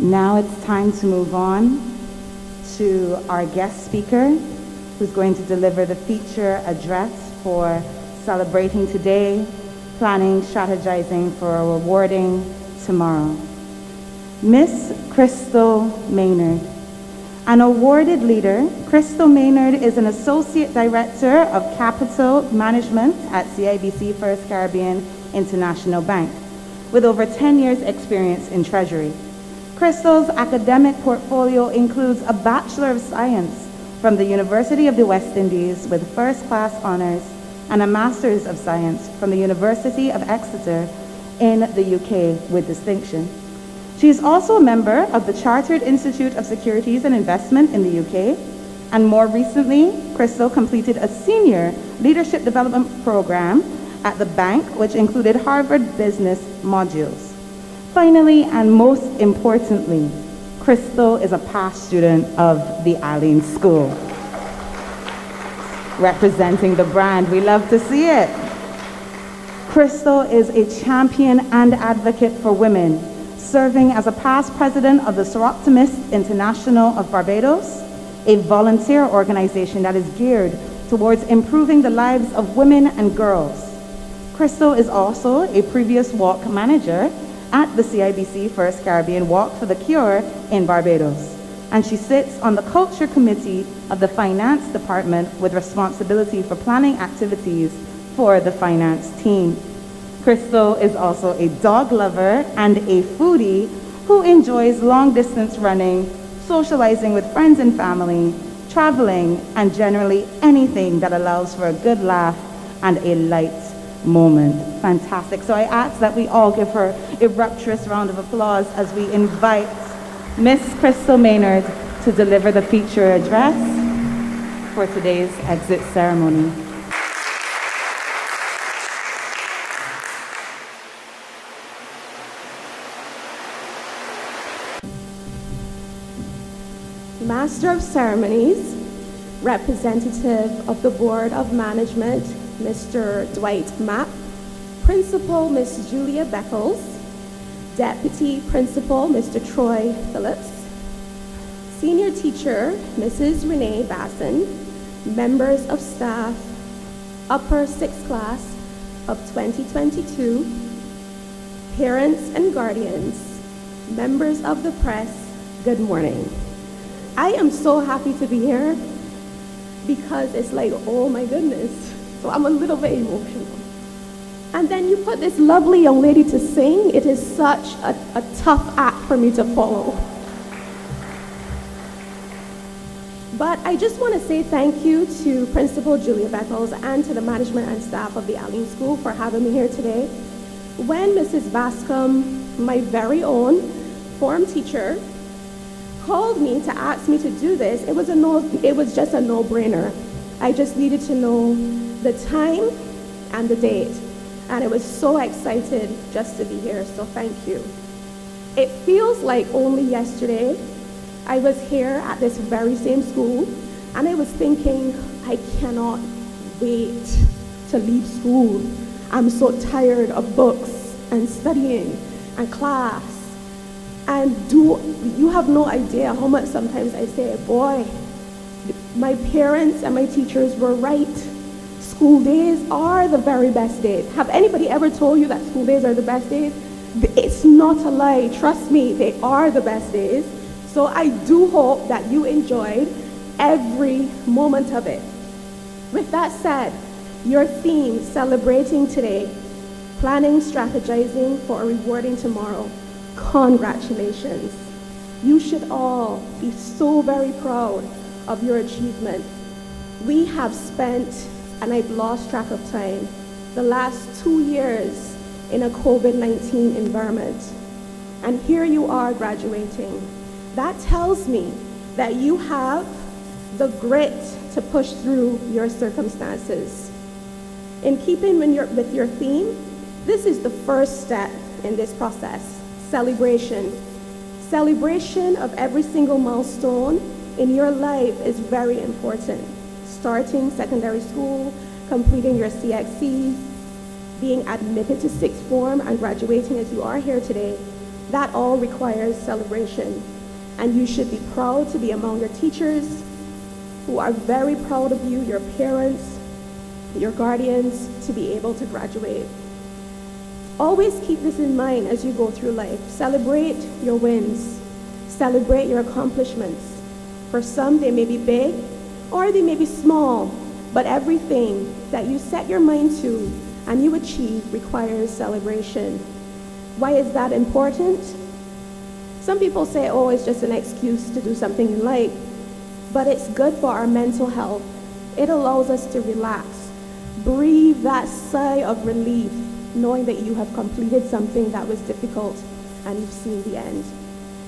Now it's time to move on to our guest speaker, who's going to deliver the feature address for celebrating today, planning, strategizing for a rewarding tomorrow. Miss Kyrstle Maynard. An awarded leader, Kyrstle Maynard is an Associate Director of Capital Management at CIBC First Caribbean International Bank, with over 10 years' experience in Treasury. Kyrstle's academic portfolio includes a Bachelor of Science from the University of the West Indies with first-class honors and a Master's of Science from the University of Exeter in the UK with distinction. She is also a member of the Chartered Institute of Securities and Investment in the UK, and more recently, Kyrstle completed a senior leadership development program at the bank, which included Harvard Business modules. Finally, and most importantly, Kyrstle is a past student of the Alleyne School, representing the brand. We love to see it. Kyrstle is a champion and advocate for women, serving as a past president of the Strategizing International of Barbados, a volunteer organization that is geared towards improving the lives of women and girls. Kyrstle is also a previous walk manager at the CIBC First Caribbean Walk for the Cure in Barbados, and she sits on the Culture Committee of the Finance Department with responsibility for planning activities for the finance team. Kyrstle is also a dog lover and a foodie who enjoys long-distance running, socializing with friends and family, traveling, and generally anything that allows for a good laugh and a light moment. Fantastic. So I ask that we all give her a rapturous round of applause as we invite Miss Kyrstle Maynard to deliver the feature address for today's exit ceremony. Master of Ceremonies, Representative of the Board of Management, Mr. Dwight Mapp, Principal Miss Julia Beckles, Deputy Principal Mr. Troy Phillips, Senior Teacher Mrs. Renee Basson, members of staff, Upper 6th Class of 2022, parents and guardians, members of the press, good morning. I am so happy to be here because it's like, oh my goodness. So I'm a little bit emotional. And then you put this lovely young lady to sing. It is such a tough act for me to follow. But I just want to say thank you to Principal Julia Beckles and to the management and staff of the Alleyne School for having me here today. When Mrs. Bascom, my very own form teacher, called me to ask me to do this, it was just a no-brainer. I just needed to know the time and the date, and I was so excited just to be here, so thank you. It feels like only yesterday I was here at this very same school, and I was thinking, I cannot wait to leave school. I'm so tired of books and studying and class. And you have no idea how much sometimes I say, boy, my parents and my teachers were right. School days are the very best days. Have anybody ever told you that school days are the best days? It's not a lie. Trust me, they are the best days. So I do hope that you enjoyed every moment of it. With that said, your theme, celebrating today, planning, strategizing for a rewarding tomorrow. Congratulations. You should all be so very proud of your achievement. We have spent, and I've lost track of time, the last 2 years in a COVID-19 environment. And here you are graduating. That tells me that you have the grit to push through your circumstances. In keeping with your theme, this is the first step in this process, celebration. Celebration of every single milestone in your life is very important. Starting secondary school, completing your CXCs, being admitted to sixth form and graduating as you are here today. That all requires celebration. And you should be proud to be among your teachers who are very proud of you, your parents, your guardians, to be able to graduate. Always keep this in mind as you go through life. Celebrate your wins. Celebrate your accomplishments. For some, they may be big or they may be small, but everything that you set your mind to and you achieve requires celebration. Why is that important? Some people say, oh, it's just an excuse to do something you like, but it's good for our mental health. It allows us to relax, breathe that sigh of relief, knowing that you have completed something that was difficult and you've seen the end.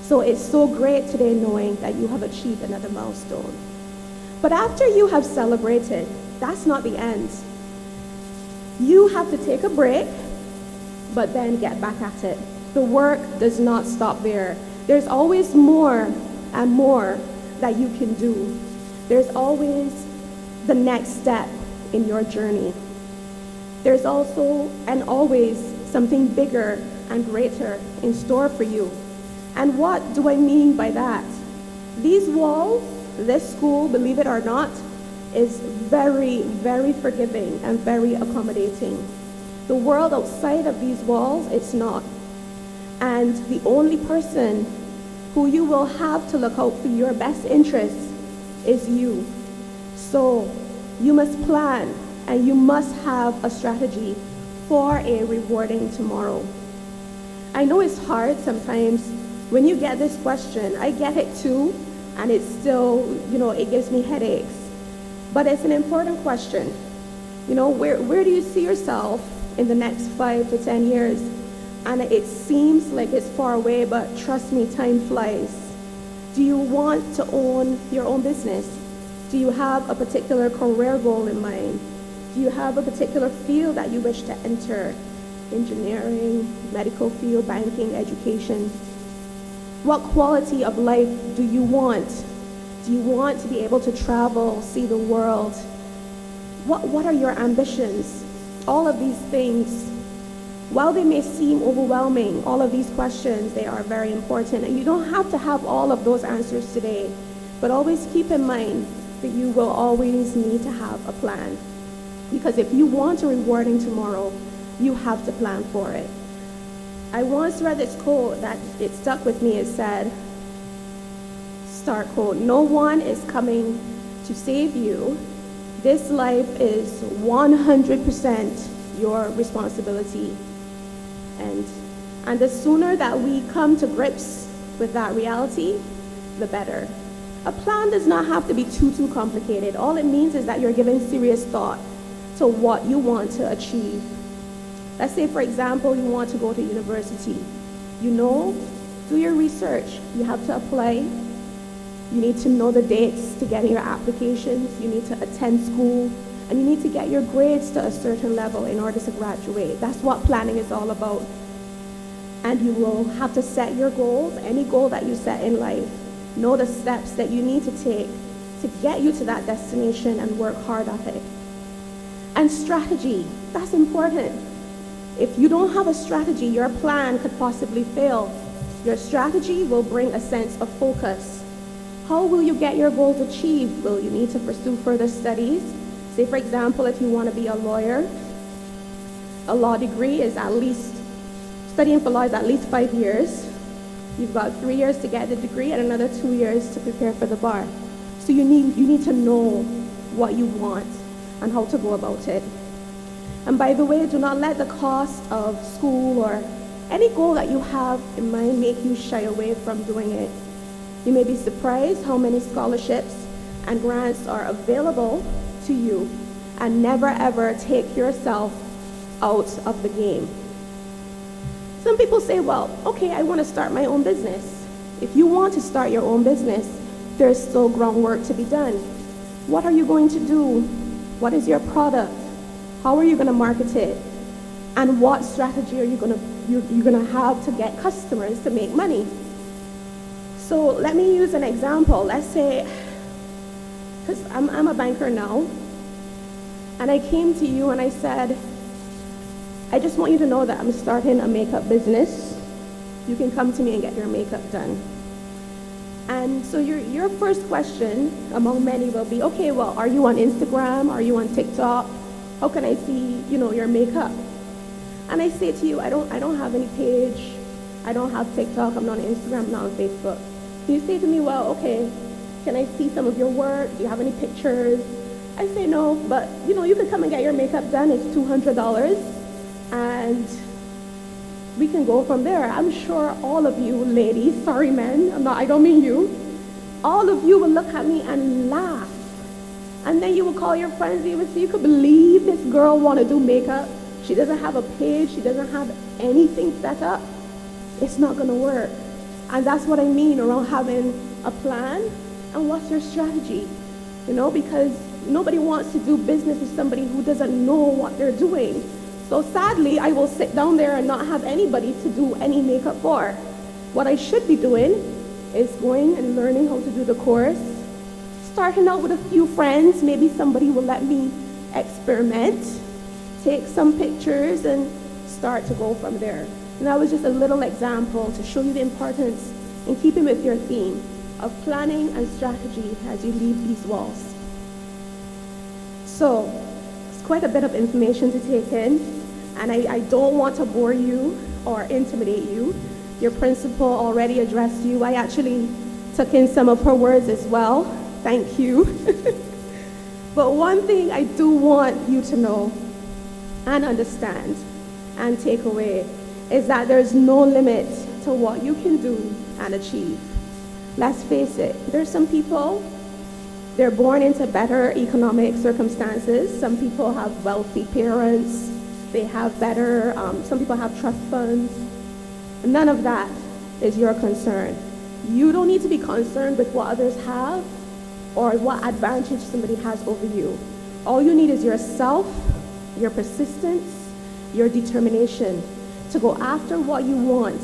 So it's so great today knowing that you have achieved another milestone. But after you have celebrated, that's not the end. You have to take a break, but then get back at it. The work does not stop there. There's always more and more that you can do. There's always the next step in your journey. There's also and always something bigger and greater in store for you. And what do I mean by that? These walls, this school, believe it or not, is very, very forgiving and very accommodating. The world outside of these walls, it's not. And the only person who you will have to look out for your best interests is you. So you must plan and you must have a strategy for a rewarding tomorrow. I know it's hard sometimes when you get this question. I get it too, and it's still, it gives me headaches. But it's an important question. Where do you see yourself in the next 5 to 10 years? And it seems like it's far away, but trust me, time flies. Do you want to own your own business? Do you have a particular career goal in mind? Do you have a particular field that you wish to enter? Engineering, medical field, banking, education? What quality of life do you want? Do you want to be able to travel, see the world? What are your ambitions? All of these things, while they may seem overwhelming, all of these questions, they are very important. And you don't have to have all of those answers today, but always keep in mind that you will always need to have a plan. Because if you want a rewarding tomorrow, you have to plan for it. I once read this quote that it stuck with me. It said, start quote, "No one is coming to save you. This life is 100% your responsibility." And the sooner that we come to grips with that reality, the better. A plan does not have to be too complicated. All it means is that you're giving serious thought to what you want to achieve. Let's say, for example, you want to go to university. Do your research. You have to apply. You need to know the dates to get your applications. You need to attend school. And you need to get your grades to a certain level in order to graduate. That's what planning is all about. And you will have to set your goals, any goal that you set in life. Know the steps that you need to take to get you to that destination and work hard at it. And strategy, that's important. If you don't have a strategy, your plan could possibly fail. Your strategy will bring a sense of focus. How will you get your goals achieved? Will you need to pursue further studies? Say, for example, if you want to be a lawyer, a law degree is studying for law is at least 5 years. You've got 3 years to get the degree and another 2 years to prepare for the bar. So you need to know what you want and how to go about it. And by the way, do not let the cost of school or any goal that you have in mind make you shy away from doing it. You may be surprised how many scholarships and grants are available to you, and never ever take yourself out of the game. Some people say, well, okay, I want to start my own business. If you want to start your own business, there's still groundwork to be done. What are you going to do? What is your product? How are you going to market it? And what strategy are you're going to have to get customers to make money? So let me use an example. Let's say, because I'm a banker now, and I came to you and I said, I just want you to know that I'm starting a makeup business. you can come to me and get your makeup done. And so your first question among many will be, okay, well, are you on Instagram? Are you on TikTok? How can I see, your makeup? And I say to you, I don't have any page. I don't have TikTok. I'm not on Instagram. I'm not on Facebook. You say to me, well, okay, can I see some of your work? Do you have any pictures? I say no, but you can come and get your makeup done. It's $200, and we can go from there. I'm sure all of you ladies, sorry men, I don't mean you, all of you will look at me and laugh. And then you will call your friends, you will say, you could believe this girl want to do makeup. She doesn't have a page, she doesn't have anything set up. It's not going to work. And that's what I mean around having a plan and what's your strategy. Because nobody wants to do business with somebody who doesn't know what they're doing. So sadly, I will sit down there and not have anybody to do any makeup for. What I should be doing is going and learning how to do the course, starting out with a few friends. Maybe somebody will let me experiment, take some pictures, and start to go from there. And that was just a little example to show you the importance in keeping with your theme of planning and strategy as you leave these walls. So, it's quite a bit of information to take in, and I don't want to bore you or intimidate you. Your principal already addressed you. I actually took in some of her words as well. Thank you. But one thing I do want you to know and understand and take away is that there's no limit to what you can do and achieve. Let's face it, there's some people, they're born into better economic circumstances. Some people have wealthy parents. They have better, some people have trust funds. None of that is your concern. You don't need to be concerned with what others have or what advantage somebody has over you. All you need is yourself, your persistence, your determination to go after what you want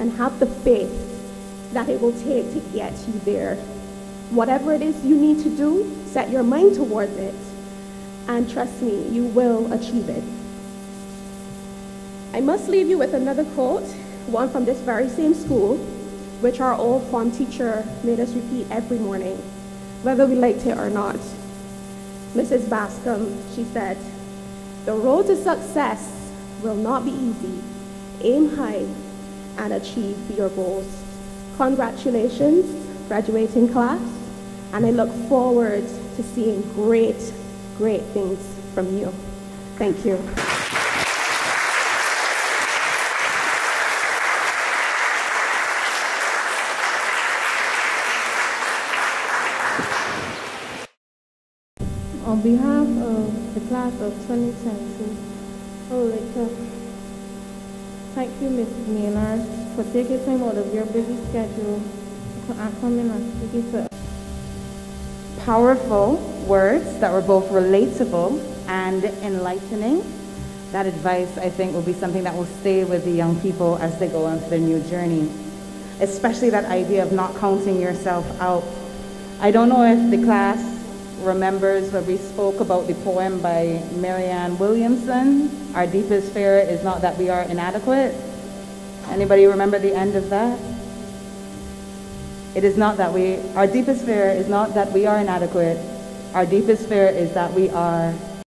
and have the faith that it will take to get you there. Whatever it is you need to do, set your mind towards it, and trust me, you will achieve it. I must leave you with another quote, one from this very same school, which our old form teacher made us repeat every morning, whether we liked it or not. Mrs. Bascom, she said, "The road to success will not be easy. Aim high and achieve your goals." Congratulations, graduating class, and I look forward to seeing great, great things from you. Thank you. On behalf of the class of 2022, I would like to thank you, Mrs. Maynard, for taking time out of your busy schedule and coming and speaking to us. Powerful words that were both relatable and enlightening. That advice, I think, will be something that will stay with the young people as they go on to their new journey, especially that idea of not counting yourself out. I don't know if the class remembers where we spoke about the poem by Marianne Williamson, "Our deepest fear is not that we are inadequate." Anybody remember the end of that? It is not that our deepest fear is not that we are inadequate. Our deepest fear is that we are